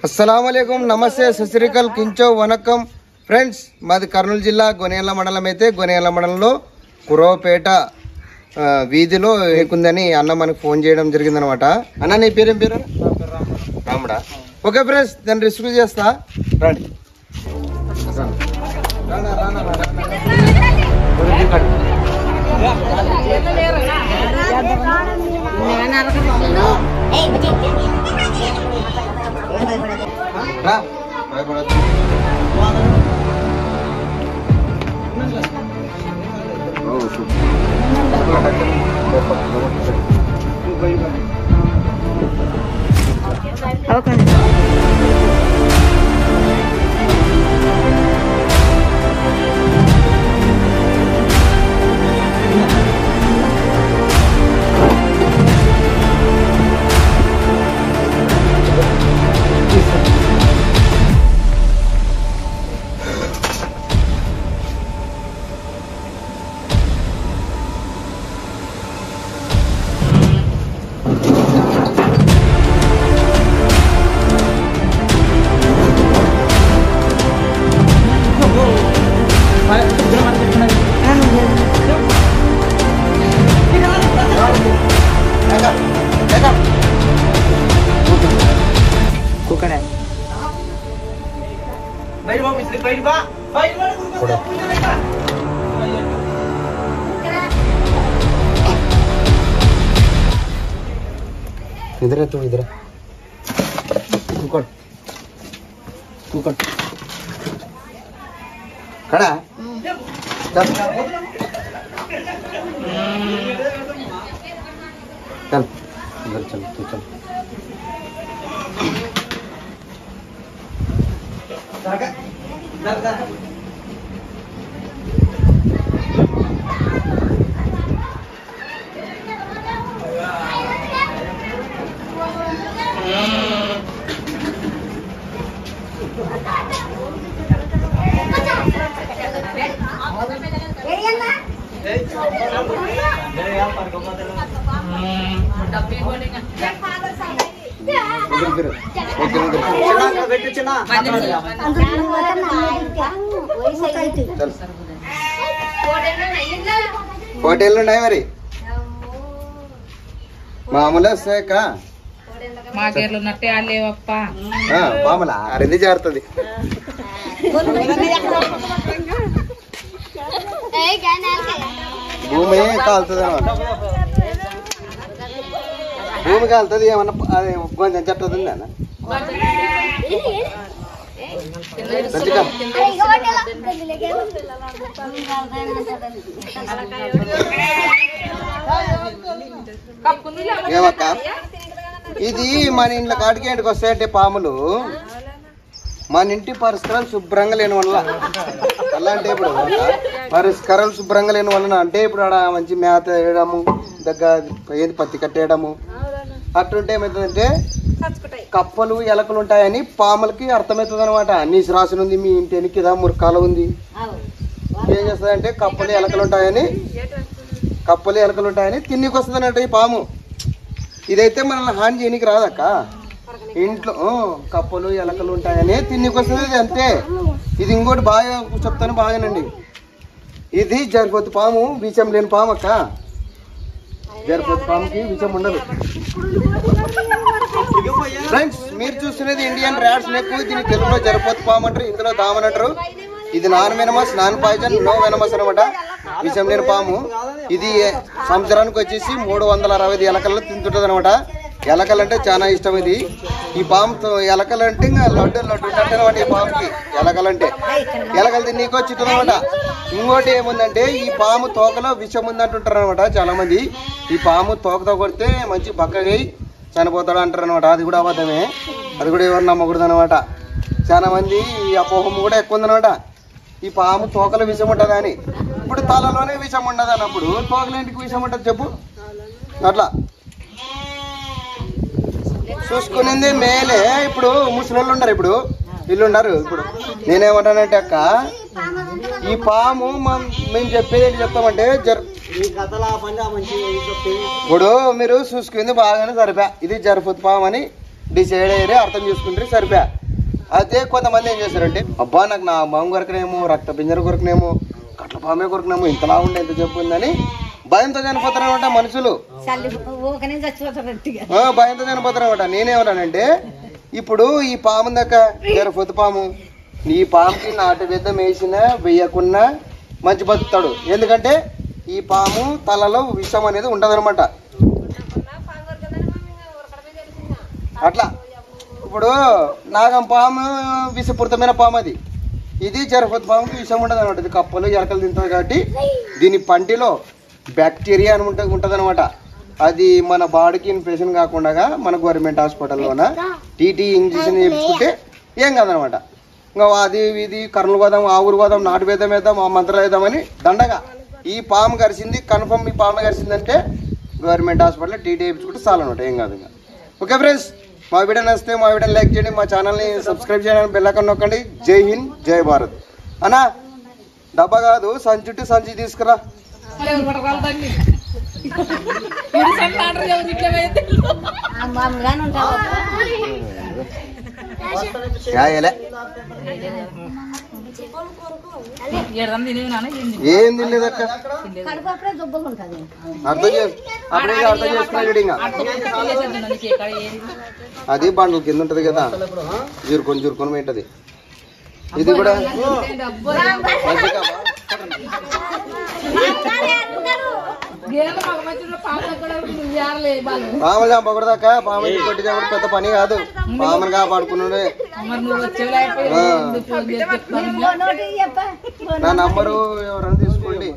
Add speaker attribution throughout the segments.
Speaker 1: अस्सलामुअलैकुम नमस्ते सस्रीकल किंचो वनकम फ्रेंड्स माది కర్నూలు జిల్లా గొనేల మండలం అయితే గొనేల మండలంలో కురవపేట వీధిలో ఏకుందని అన్న మనకు ఫోన్ చేయడం జరిగిందన్నమాట. అన్న నీ పేరేం పేరు? రాముడా. ఓకే ఫ్రెండ్స్ నేను రిసీవ్ చేస్తా రండి. इधर है तू इधर तू कर खड़ा चल चल इधर चल तू चल होटेल मरी मामूला का मामूला अरे जारती भूमि भूमि कालती కొంచెం చెప్తుందా ఏమక్క ఇది మన ఇంట్లో కాడికేంటికి వస్తాయంటే పాములు మన ఇంటి పరిసరాలు శుభ్రంగా లేని వల్ల అలాంటి ఇప్పుడు పరిష్కారాలు శుభ్రంగా లేని వలన అంటే ఇప్పుడు ఆడ మంచి మేత వేయడము దగ్గర ఏది పత్తి కట్టేయడము అట్లుంటే ఏమవుతుందంటే కప్పలు ఎలకలు ఉంటాయని పాములకి అర్థమవుతుంది అనమాట. నీసు రాసిన ఉంది మీ ఇంటి వెనక్కిదా మురకాల ఉంది ఏం చేస్తుందంటే కప్పలు ఎలకలు ఉంటాయని తిన్నికి వస్తుంది అన్నట్టు ఈ పాము. ఇదైతే మనల్ని హాని చేయనికి రాదక్క. ఇంట్లో కప్పలు ఎలకలు ఉంటాయని తిన్నికి వస్తుంది అంతే. ఇది ఇంకోటి బాగా చెప్తాను బాగానండి. ఇది జరిపోతు పాము విషం లేని పాము అక్క. జరిపోతు పాముకి విషం ఉండదు. ఫ్రెండ్స్ మీరు చూస్తున్నది ఇండియన్ ర్యాట్ స్నేక్. దీని తెలుగులో జరిపోతు పాము అంటారు, ఇందులో దామన్ అంటారు. ఇది non venomous non poison no venomous అనమాట. విషం లేని పాము. ఇది సంవత్సరానికి వచ్చేసి 360 ఎలకలను తింటుంటది అనమాట. ఎలకలంటే చాలా ఇష్టం. ఇది ఈ పాము ఎలకలంటే ఇంకా లడ్డు అనమాట. ఈ పాముకి ఎలకలు తిన్నీకి వచ్చింటుంది అనమాట. ఇంకోటి ఏముందంటే ఈ పాము తోకలో విషం ఉందంటుంటారు అనమాట చాలా మంది. ఈ పాము తోకతో కొడితే మంచి బక్కగా చనిపోతాడు అంటారు అనమాట. అది కూడా అబద్ధమే. అది కూడా ఎవరు నమ్మకూడదు అనమాట. చాలా మంది ఈ అపోహం కూడా ఎక్కువ ఉందనమాట. ఈ పాము తోకలో విషం ఉంటుంది అని. ఇప్పుడు తలలోనే విషం ఉండదు అన్నప్పుడు తోకలేంటికి విషం ఉంటుంది చెప్పు. అట్లా చూసుకునేది మేలే. ఇప్పుడు ముసలోళ్ళు ఉన్నారు, ఇప్పుడు వీళ్ళు ఉన్నారు. ఇప్పుడు నేనేమంటానంటే అక్క ఈ పాము మేము చెప్పేది ఏంటి చెప్తామంటే ఇప్పుడు మీరు చూసుకుంది బాగానే సరిపా ఇది జరుపుతు పాము అని డిసైడ్ అయ్యారే అర్థం చేసుకుంటారు సరిపోయా. అదే కొంతమంది ఏం చేస్తారంటే అబ్బా నాకు నా బాము కొరకనేమో రక్త పింజర కొరకనేమో కట్ల పామే కొరకనేమో ఇంతలా ఉండే ఎంత చెప్పుందని భయంతో చనిపోతారనమాట మనుషులు. భయంతో చనిపోతారనమాట. నేనేమన్నానంటే ఇప్పుడు ఈ పాము దాకా జర పొత్తు పాము ఈ పాముకి నాటు విధం వేసినా వేయకున్నా మంచి బతుకుతాడు. ఎందుకంటే ఈ పాము తలలో విషం అనేది ఉండదనమాట. అట్లా ఇప్పుడు నాగం పాము విషపూరితమైన పాము అది. ఇది జరపతి పాముకి విషం ఉండదు అనమాట. ఇది కప్పలు ఎలకలు తింటుంది కాబట్టి దీని పంటిలో బ్యాక్టీరియా అని ఉంటుంది అనమాట. అది మన బాడీకి ఇన్ఫెక్షన్ కాకుండా మన గవర్నమెంట్ హాస్పిటల్లోన టీటీ ఇంజెక్షన్ చేయించుకుంటే ఏం కాదనమాట. ఇంకా అది ఇది కర్నూలు పోదాం ఆ ఊరు పోదాం నాటు వేద్దాం వేద్దాం ఆ మంత్రాలు వేద్దామని దండగా ఈ పాము కరిసింది కన్ఫర్మ్ ఈ పాము కరిసిందంటే గవర్నమెంట్ హాస్పిటల్లో టీటీ చేయించుకుంటే చాలు అనమాట. ఏం కాదు ఇంకా. ఓకే ఫ్రెండ్స్, మా వీడియో నచ్చితే మా వీడియోని లైక్ చేయండి, మా ఛానల్ని సబ్స్క్రైబ్ చేయడానికి బెల్ ఐకాన్ నొక్కండి. జై హింద్ జై భారత్. అన్నా డబ్బా కాదు సంచుట్టి సంచి తీసుకురా. ఏం తినలేదక్క అర్థం చేసుకున్నాడు. అది బండ్ల కింద ఉంటది కదా జురుకొని ఏంటది. ఇది కూడా పాము చంపకూడదాక. పాము కొట్టి చంపడం పెద్ద పని కాదు. పాముని కాపాడుకున్నాడే. నా నంబరు ఎవరైనా తీసుకోండి.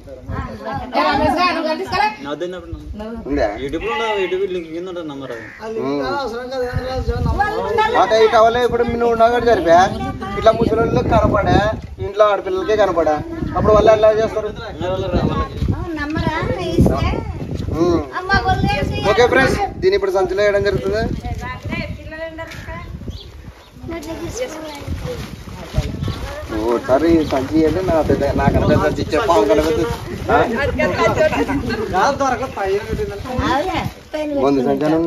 Speaker 1: అట ఇటు అవలే ఇప్పుడు నువ్వు ఉన్నావు కూడా జరిపా. ఇట్లా ముసలి కనపడా ఇంట్లో ఆడపిల్లలకే కనపడా. అప్పుడు వాళ్ళు ఎలా చేస్తారు? ఓకే ఫ్రెండ్స్, దీన్ని ఇప్పుడు సంచిలో వేయడం జరుగుతుంది. ఓసారి సంచి అంటే నా పెద్ద నాకన్నా సంచి ఇచ్చే పాము కనపడుతుంది. ముందు సంచానం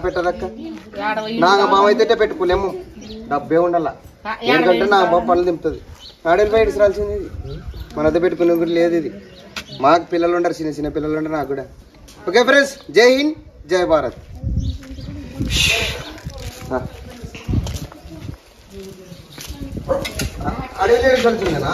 Speaker 1: పెట్టదక్క. నాగ బామ అయితే పెట్టుకోలేము, డబ్బే ఉండాల. ఎందుకంటే నా బాబు పనులు దింపుతుంది. ఆడేళ్ళు బయట రాల్సింది ఇది. మన అద్దె పెట్టుకునే కూడా లేదు ఇది. మాకు పిల్లలు ఉండరు, చిన్న చిన్న పిల్లలు ఉండరు నాకు కూడా. ఓకే ఫ్రెండ్స్, జై హింద్ జై భారత్. అడవిలో కలిసిందేనా?